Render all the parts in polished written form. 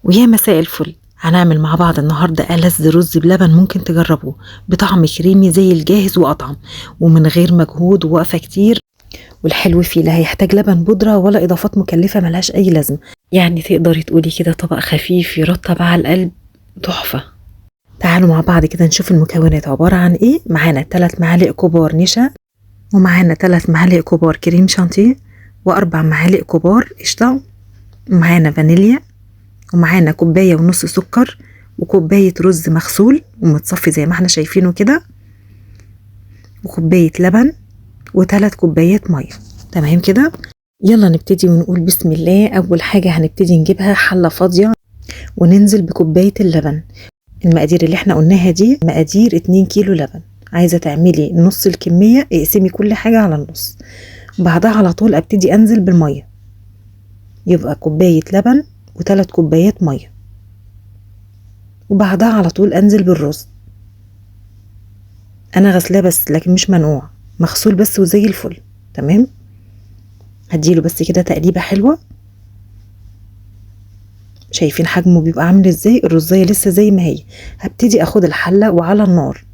ويا مساء الفل. هنعمل مع بعض النهاردة ألذ رز بلبن ممكن تجربوه، بطعم كريمي زي الجاهز وأطعم ومن غير مجهود ووقفة كتير. والحلو فيه لا هيحتاج لبن بودرة ولا إضافات مكلفة ملهاش أي لازمة، يعني تقدري تقولي كده طبق خفيف يرطب على القلب، تحفة. تعالوا مع بعض كده نشوف المكونات عبارة عن إيه. معانا 3 معالق كبار نشا، ومعانا 3 معالق كبار كريم شانتيه، و4 معالق كبار قشطة، ومعانا فانيليا، ومعانا 1.5 كوب سكر، وكوباية رز مغسول ومتصفي زي ما احنا شايفينه كده، وكوباية لبن، و3 كوبايات مية. تمام كده، يلا نبتدي ونقول بسم الله. أول حاجة هنبتدي نجيبها حلة فاضية وننزل بكوباية اللبن. المقادير اللي احنا قلناها دي مقادير 2 كيلو لبن. عايزة تعملي نص الكمية اقسمي كل حاجة على النص، بعدها على طول ابتدي انزل بالمية، يبقى كوباية لبن و3 كوبايات مية، وبعدها على طول انزل بالرز. انا غسلاه بس لكن مش منقوع، مغسول بس وزي الفل. تمام، هديله بس كده تقليبه حلوه. شايفين حجمه بيبقى عامل ازاي؟ الرزايه لسه زي ما هي. هبتدي اخد الحله وعلى النار،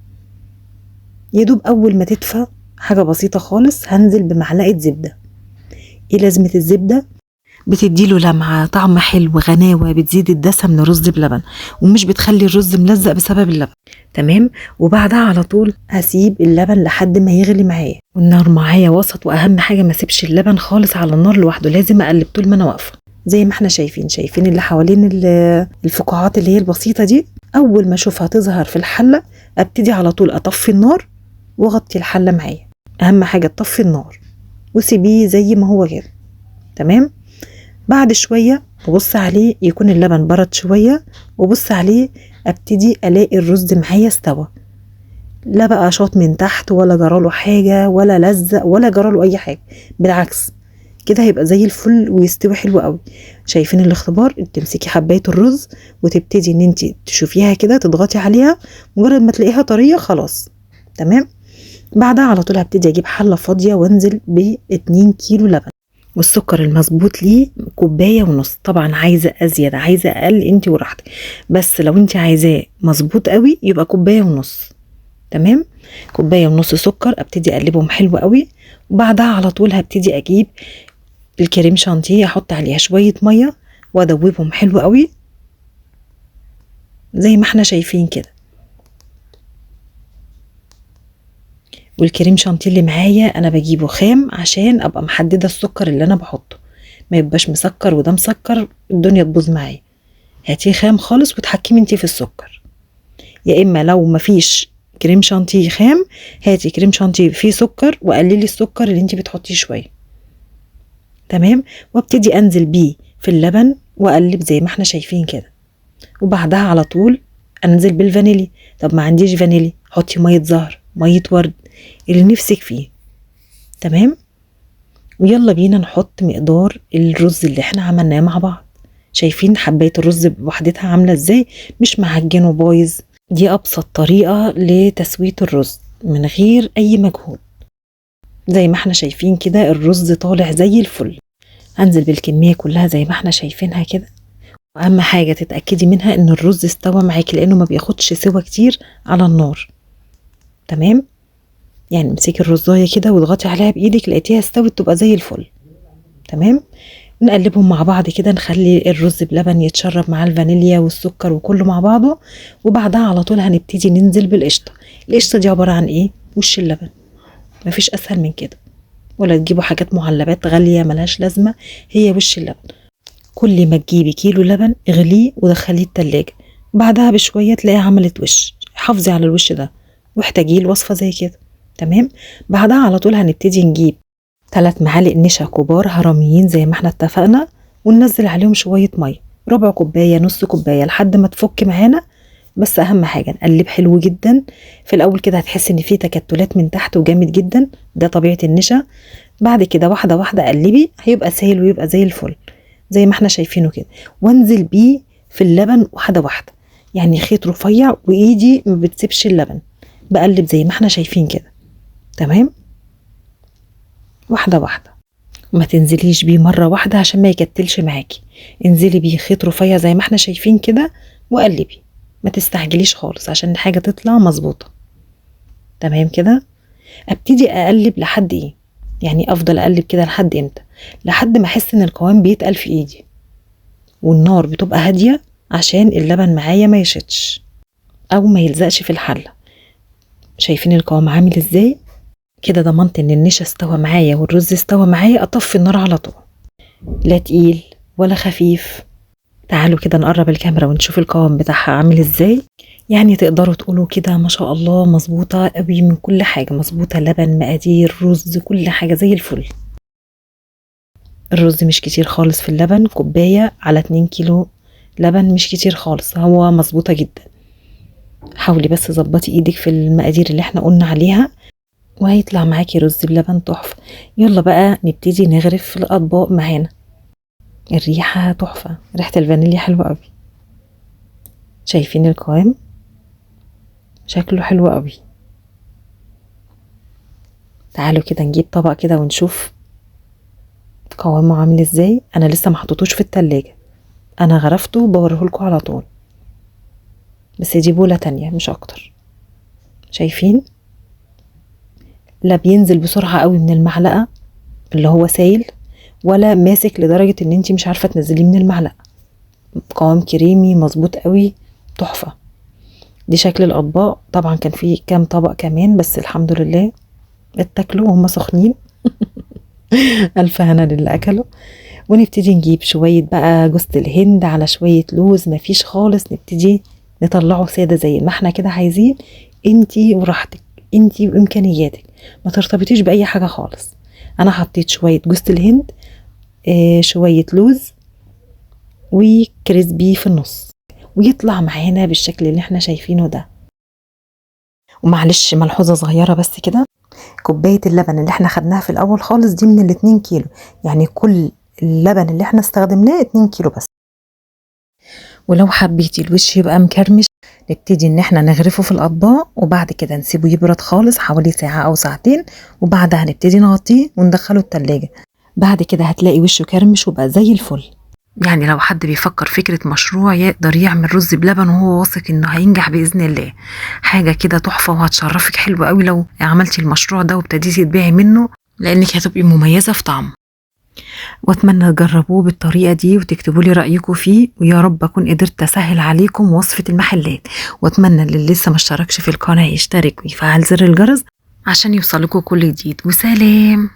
يدوب اول ما تدفى حاجه بسيطه خالص هنزل بمعلقه زبده. ايه لازمه الزبده؟ بتديله لمعة، طعم حلو، غناوة، بتزيد الدسم لرز بلبن، ومش بتخلي الرز ملزق بسبب اللبن. تمام، وبعدها على طول هسيب اللبن لحد ما يغلي معايا، والنار معايا وسط. واهم حاجة ما سيبش اللبن خالص على النار لوحده، لازم اقلب طول ما انا واقفة. زي ما احنا شايفين اللي حوالين الفقاعات اللي هي البسيطة دي. اول ما اشوفها تظهر في الحلة ابتدي على طول اطفي النار واغطي الحلة معايا. اهم حاجة تطفي النار وسيبيه زي ما هو كده. تمام، بعد شوية ببص عليه يكون اللبن برد شوية، وبص عليه ابتدي الاقي الرز معايا استوى، لا بقى شاط من تحت ولا جراله حاجة ولا لزق ولا جراله اي حاجة، بالعكس كده هيبقى زي الفل ويستوي حلو قوي. شايفين الاختبار؟ تمسكي حباية الرز وتبتدي ان انت تشوفيها كده، تضغطي عليها، مجرد ما تلاقيها طرية خلاص. تمام، بعدها على طول هبتدي اجيب حلة فاضية وانزل ب2 كيلو لبن، والسكر المظبوط ليه 1.5 كوب. طبعا عايزه ازيد عايزه اقل انت وراحتك، بس لو انت عايزاه مظبوط قوي يبقى 1.5 كوب. تمام، 1.5 كوب سكر. ابتدي اقلبهم حلو قوي، وبعدها على طول هبتدي اجيب الكريم شانتيه، احط عليها شويه ميه وادوبهم حلو قوي زي ما احنا شايفين كده. والكريم شانتيه اللي معايا انا بجيبه خام عشان ابقى محدده السكر اللي انا بحطه، ما يبقاش مسكر وده مسكر الدنيا تبوظ معايا. هاتيه خام خالص وتحكمي انتي في السكر، يا اما لو مفيش كريم شانتيه خام هاتي كريم شانتيه فيه سكر وقللي السكر اللي انتي بتحطيه شويه. تمام، وابتدي انزل بيه في اللبن واقلب زي ما احنا شايفين كده، وبعدها على طول انزل بالفانيلي. طب ما عنديش فانيلي، حطي ميه زهر، ميه ورد، اللي نفسك فيه. تمام، ويلا بينا نحط مقدار الرز اللي احنا عملناه مع بعض. شايفين حباية الرز بوحدتها عاملة ازاي؟ مش معجن وبايظ. دي ابسط طريقة لتسوية الرز من غير اي مجهود. زي ما احنا شايفين كده الرز طالع زي الفل. هنزل بالكمية كلها زي ما احنا شايفينها كده، واهم حاجة تتأكدي منها ان الرز استوى معاكي لانه ما بياخدش سوا كتير على النار. تمام، يعني امسكي الرزاية كده واضغطي عليها بايدك، لقيتيها استوت تبقى زي الفل. تمام، نقلبهم مع بعض كده، نخلي الرز بلبن يتشرب مع الفانيليا والسكر وكله مع بعضه، وبعدها على طول هنبتدي ننزل بالقشطه. القشطه دي عباره عن ايه؟ وش اللبن. مفيش اسهل من كده، ولا تجيبوا حاجات معلبات غاليه ملهاش لازمه، هي وش اللبن. كل ما تجيبي كيلو لبن اغليه ودخليه التلاجة، بعدها بشويه تلاقيها عملت وش. حافظي على الوش ده واحتاجيه الوصفه زي كده. تمام، بعدها على طول هنبتدي نجيب 3 معالق نشا كبار هرميين زي ما احنا اتفقنا، وننزل عليهم شوية مية، ربع كوباية نص كوباية لحد ما تفك معانا. بس اهم حاجة نقلب حلو جدا. في الاول كده هتحس ان في تكتلات من تحت وجامد جدا، ده طبيعة النشا. بعد كده واحدة واحدة قلبي هيبقى سهل ويبقى زي الفل زي ما احنا شايفينه كده. وانزل بيه في اللبن واحدة واحدة، يعني خيط رفيع وايدي ما بتسيبش اللبن، بقلب زي ما احنا شايفين كده. تمام، واحدة واحدة. ما تنزليش بيه مرة واحدة عشان ما يكتلش معاكي، انزلي بيه خيط رفيع زي ما احنا شايفين كده وقلبي، ما تستعجليش خالص عشان الحاجة تطلع مظبوطة. تمام كده. ابتدي اقلب لحد ايه، يعني افضل اقلب كده لحد امتى؟ لحد ما احس ان القوام بيتقل في ايدي، والنار بتبقى هادية عشان اللبن معايا ما يشتش او ما يلزقش في الحلة. شايفين القوام عامل ازاي؟ كده ضمنت ان النشا استوى معايا والرز استوى معايا. اطفي النار على طول، لا تقيل ولا خفيف. تعالوا كده نقرب الكاميرا ونشوف القوام بتاعها عامل ازاي. يعني تقدروا تقولوا كده ما شاء الله مظبوطة قوي من كل حاجة، مظبوطة، لبن، مقادير، رز، كل حاجة زي الفل. الرز مش كتير خالص في اللبن، كوباية على 2 كيلو لبن، مش كتير خالص، هو مظبوطة جدا. حاولي بس ظبطي ايدك في المقادير اللي احنا قلنا عليها وهيطلع معاكي رز بلبن تحفة. يلا بقى نبتدي نغرف في الأطباق معانا. الريحة تحفة، ريحة الفانيليا حلوة قوي. شايفين القوام شكله حلو قوي. تعالوا كده نجيب طبق كده ونشوف قوامه عامل ازاي. انا لسه ما حطيتوش في التلاجة، انا غرفته وبوريهولكوا على طول، بس دي بولة تانية مش اكتر. شايفين؟ لا بينزل بسرعة قوي من المعلقة اللي هو سايل، ولا ماسك لدرجة ان انتي مش عارفة تنزليه من المعلقة. قوام كريمي مظبوط قوي، تحفة. دي شكل الاطباق. طبعا كان في كام طبق كمان بس الحمد لله اتاكلوا وهم سخنين. الف هنا للي اكلوا. ونبتدي نجيب شوية بقى جوز الهند على شوية لوز، مفيش خالص، نبتدي نطلعه سادة زي ما احنا كده عايزين. انتي وراحتك، انتي وامكانياتك، ما ترتبطيش باي حاجة خالص. انا حطيت شوية جوز الهند، شوية لوز، وكريسبي في النص، ويطلع معانا بالشكل اللي احنا شايفينه ده. ومعلش ملحوظة صغيرة بس كده، كوباية اللبن اللي احنا خدناها في الاول خالص دي من 2 كيلو، يعني كل اللبن اللي احنا استخدمناه 2 كيلو بس. ولو حبيتي الوش يبقى مكرمش، نبتدي ان احنا نغرفه في الاطباق وبعد كده نسيبه يبرد خالص حوالي ساعة او ساعتين، وبعدها نبتدي نغطيه وندخله التلاجة. بعد كده هتلاقي وشه كرمش وبقى زي الفل. يعني لو حد بيفكر فكرة مشروع يقدر يعمل رز بلبن وهو واثق انه هينجح بإذن الله، حاجة كده تحفة وهتشرفك حلو قوي لو عملتي المشروع ده وابتديتي تبيعي منه، لانك هتبقي مميزة في طعمه. واتمنى تجربوه بالطريقة دي وتكتبوا لي رأيكم فيه، ويا رب اكون قدرت اسهل عليكم وصفة المحلات. واتمنى اللي لسه ما اشتركش في القناة يشترك ويفعل زر الجرس عشان يوصلكوا كل جديد. وسلام.